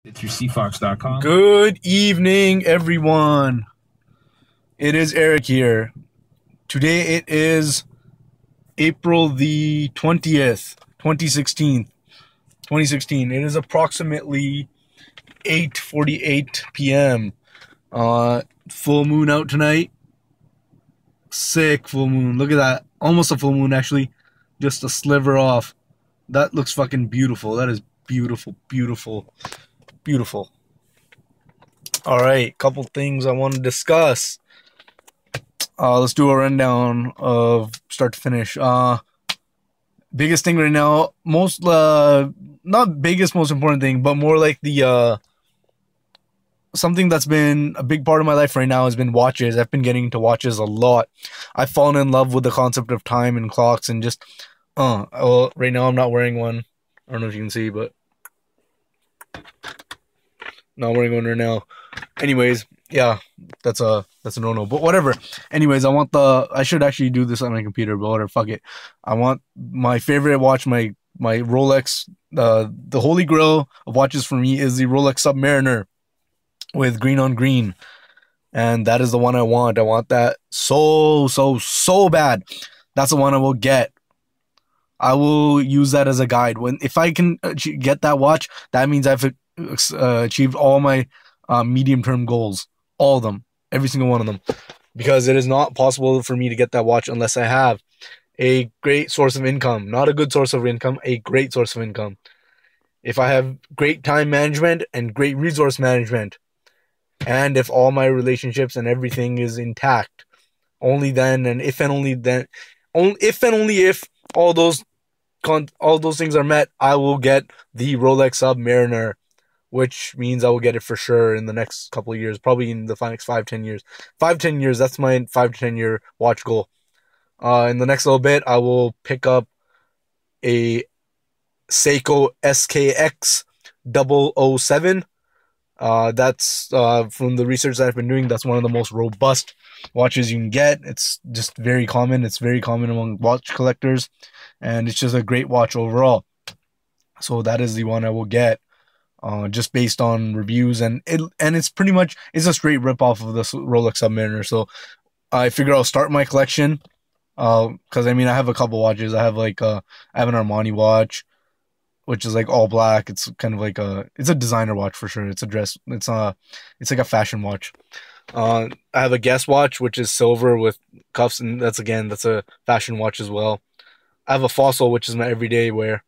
It's your cfox.com. Good evening, everyone. It is Eric here. Today it is April the 20th, 2016. 2016. It is approximately 8:48 p.m. Full moon out tonight. Sick full moon. Look at that. Almost a full moon, actually. Just a sliver off. That looks fucking beautiful. That is beautiful, beautiful, beautiful. All right, couple things I want to discuss. Let's do a rundown of start to finish. Biggest thing right now, not biggest, most important thing, but more like the something that's been a big part of my life right now has been watches. I've been getting into watches a lot. I've fallen in love with the concept of time and clocks and just, well, right now I'm not wearing one. I don't know if you can see, but not wearing one right now. Anyways, yeah, that's a no-no, but whatever. Anyways, I should actually do this on my computer, but whatever, fuck it. I want my favorite watch, my Rolex, the holy grail of watches for me is the Rolex Submariner with green on green. And that is the one I want. I want that so bad. That's the one I will get. I will use that as a guide. If I can get that watch, that means I've achieved all my medium-term goals. All of them. Every single one of them. Because it is not possible for me to get that watch unless I have a great source of income. Not a good source of income, a great source of income. If I have great time management and great resource management, and if all my relationships and everything is intact, only then, and if and only then, if and only if all those things are met, I will get the Rolex Submariner, which means I will get it for sure in the next couple of years, probably in the next 5-10 years. 5-10 years, that's my 5 to 10 year watch goal. In the next little bit, I will pick up a Seiko SKX 007. That's from the research that I've been doing, that's one of the most robust watches you can get. It's just very common. It's very common among watch collectors, and it's just a great watch overall. So that is the one I will get, just based on reviews, and it's pretty much, it's a straight rip off of the Rolex Submariner. So I figure I'll start my collection, because I mean I have a couple watches. I have I have an Armani watch, which is like all black. It's kind of like it's a designer watch for sure. It's a dress. It's like a fashion watch. I have a Guess watch, which is silver with cuffs, and that's a fashion watch as well. I have a Fossil, which is my everyday wear.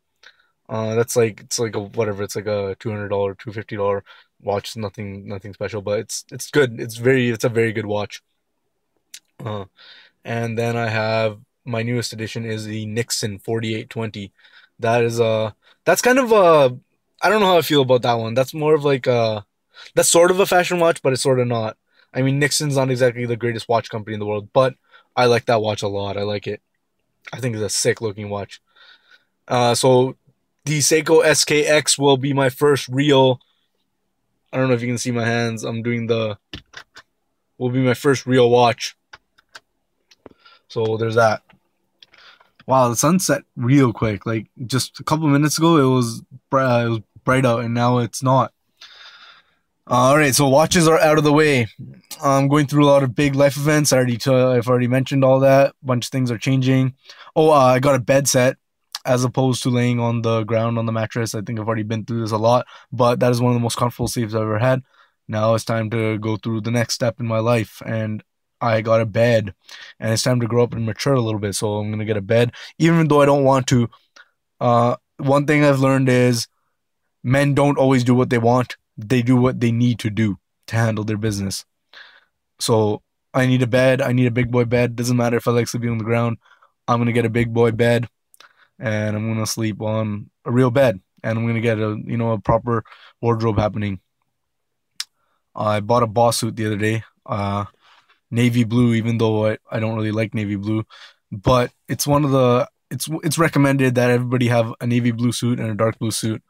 It's like a whatever. It's like a $200, $250 watch. It's nothing special, but it's good. It's a very good watch. And then I have my newest edition is the Nixon 4820. That's kind of I don't know how I feel about that one. That's more of that's sort of a fashion watch, but it's sort of not. I mean, Nixon's not exactly the greatest watch company in the world, but I like that watch a lot. I like it. I think it's a sick looking watch. So the Seiko SKX will be my first real, I don't know if you can see my hands. Will be my first real watch. So there's that. Wow, the sun set real quick. Like just a couple minutes ago, it was bright out, and now it's not. All right, so watches are out of the way. I'm going through a lot of big life events. I've already mentioned all that. A bunch of things are changing. Oh, I got a bed set as opposed to laying on the ground on the mattress. I think I've already been through this a lot, but that is one of the most comfortable sleeps I've ever had. Now it's time to go through the next step in my life, and I got a bed, and it's time to grow up and mature a little bit. So I'm gonna get a bed, even though I don't want to. One thing I've learned is men don't always do what they want. They do what they need to do to handle their business. So I need a bed. I need a big boy bed. Doesn't matter if I like sleeping on the ground. I'm gonna get a big boy bed, and I'm gonna sleep on a real bed, and I'm gonna get a proper wardrobe happening. I bought a boss suit the other day. Navy blue, even though I don't really like navy blue, but it's it's recommended that everybody have a navy blue suit and a dark blue suit.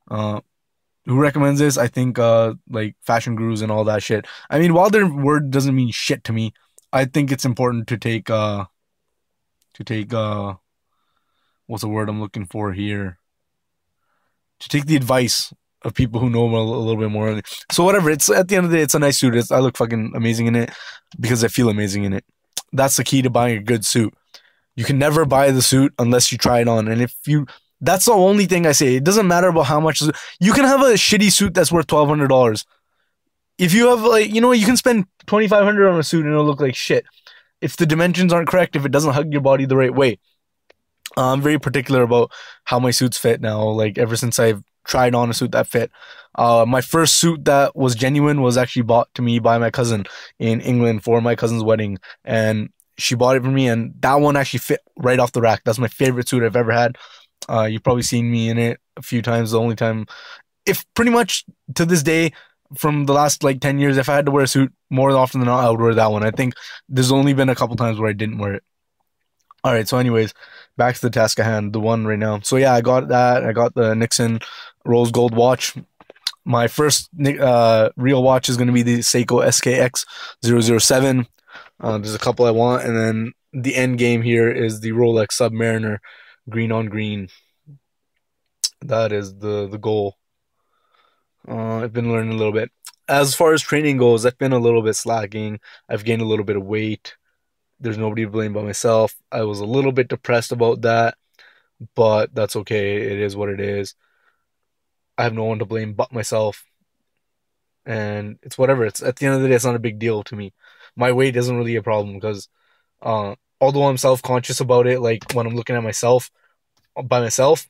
Who recommends this? I think like fashion gurus and all that shit. I mean, while their word doesn't mean shit to me, I think it's important to take what's the word I'm looking for here? To take the advice of people who know him a little bit more. So whatever. It's at the end of the day, it's a nice suit. I look fucking amazing in it because I feel amazing in it. That's the key to buying a good suit. You can never buy the suit unless you try it on. And that's the only thing I say. It doesn't matter about how much. You can have a shitty suit that's worth $1,200. If you have you can spend $2,500 on a suit and it'll look like shit. If the dimensions aren't correct, if it doesn't hug your body the right way. I'm very particular about how my suits fit now. Like ever since I've tried on a suit that fit. My first suit that was genuine was actually bought to me by my cousin in England for my cousin's wedding. And she bought it for me, and that one actually fit right off the rack. That's my favorite suit I've ever had. You've probably seen me in it a few times. The only time, if pretty much to this day, from the last 10 years, if I had to wear a suit more often than not, I would wear that one. I think there's only been a couple times where I didn't wear it. All right, so anyways, back to the task at hand, the one right now. So yeah, I got that. I got the Nixon rose gold watch. My first real watch is going to be the Seiko SKX 007. There's a couple I want, and then the end game here is the Rolex Submariner green on green. That is the goal. I've been learning a little bit. As far as training goes, I've been a little bit slacking. I've gained a little bit of weight. There's nobody to blame but myself. I was a little bit depressed about that, but that's okay. It is what it is. I have no one to blame but myself. And it's whatever. It's at the end of the day, it's not a big deal to me. My weight isn't really a problem because although I'm self-conscious about it, like when I'm looking at myself by myself,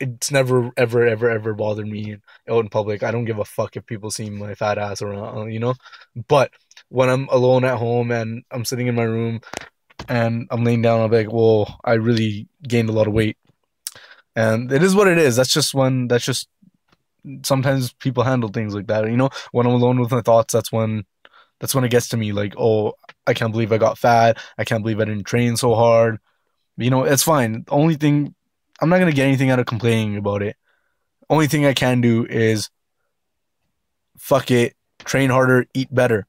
it's never ever bothered me out in public. I don't give a fuck if people see my fat ass around, But when I'm alone at home and I'm sitting in my room and I'm laying down, I'm like, whoa, I really gained a lot of weight. And it is what it is. That's just sometimes people handle things like that. When I'm alone with my thoughts, that's when it gets to me. Like, oh, I can't believe I got fat. I can't believe I didn't train so hard. It's fine. The only thing, I'm not going to get anything out of complaining about it. Only thing I can do is fuck it, train harder, eat better.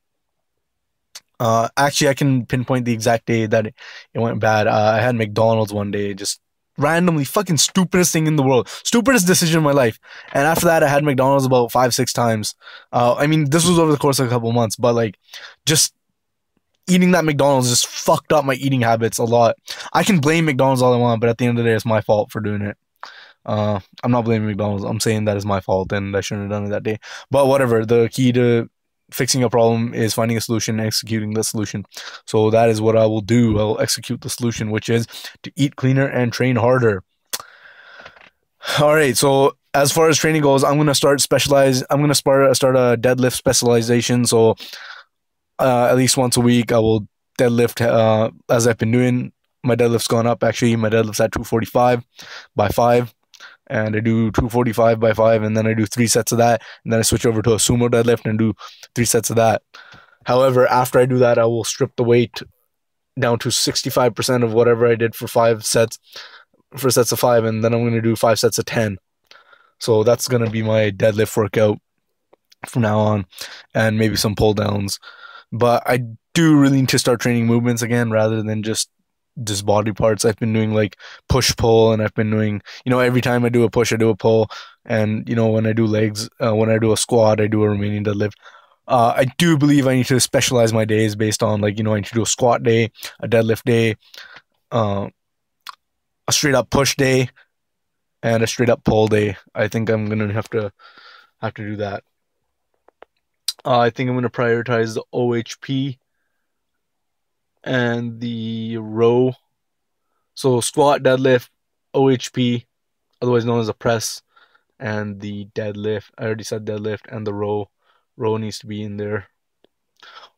Actually, I can pinpoint the exact day that it went bad. I had McDonald's one day, just randomly, fucking stupidest thing in the world, stupidest decision in my life. And after that, I had McDonald's about 5-6 times. This was over the course of a couple months, but just eating that McDonald's just fucked up my eating habits a lot. I can blame McDonald's all I want, but at the end of the day, it's my fault for doing it. I'm not blaming McDonald's. I'm saying that is my fault and I shouldn't have done it that day. But whatever, the key to fixing a problem is finding a solution and executing the solution. So that is what I will do. I'll execute the solution, which is to eat cleaner and train harder. All right, so as far as training goes, I'm going to start a deadlift specialization. So at least once a week, I will deadlift as I've been doing. My deadlift's gone up, actually. My deadlift's at 245 by 5. And I do 245 by 5, and then I do 3 sets of that. And then I switch over to a sumo deadlift and do 3 sets of that. However, after I do that, I will strip the weight down to 65% of whatever I did for 5 sets, for sets of 5. And then I'm going to do 5 sets of 10. So that's going to be my deadlift workout from now on, and maybe some pull downs. But I do really need to start training movements again rather than just body parts. I've been doing push pull, and I've been doing, every time I do a push, I do a pull. And, when I do legs, when I do a squat, I do a remaining deadlift. I do believe I need to specialize my days based on I need to do a squat day, a deadlift day, a straight up push day, and a straight up pull day. I think I'm going to have to do that. I think I'm going to prioritize the OHP and the row. So squat, deadlift, OHP, otherwise known as a press, and the deadlift. I already said deadlift, and the row. Row needs to be in there.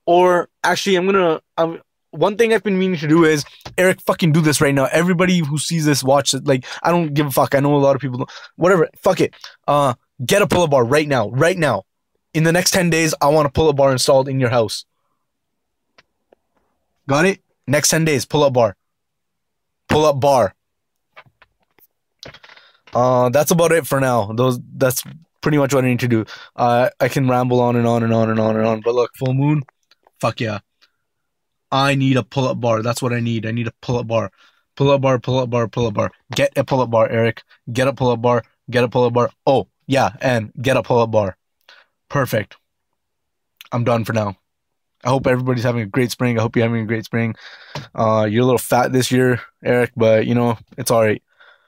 Or actually, one thing I've been meaning to do is, Eric, fucking do this right now. Everybody who sees this, watch it. I don't give a fuck. I know a lot of people don't. Whatever. Fuck it. Get a pull-up bar right now. Right now. In the next 10 days, I want a pull-up bar installed in your house. Got it? Next 10 days, pull-up bar. Pull-up bar. That's about it for now. That's pretty much what I need to do. I can ramble on and on and on and on and on. But look, full moon, fuck yeah. I need a pull-up bar. That's what I need. I need a pull-up bar. Pull-up bar, pull-up bar, pull-up bar. Get a pull-up bar, Eric. Get a pull-up bar. Get a pull-up bar. Oh, Yeah, and get a pull-up bar. Perfect. I'm done for now. I hope everybody's having a great spring. I hope you're having a great spring. You're a little fat this year, Eric, but you know, it's all right.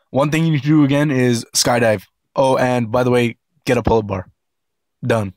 One thing you need to do again is skydive. Oh, and by the way, get a pull-up bar. Done.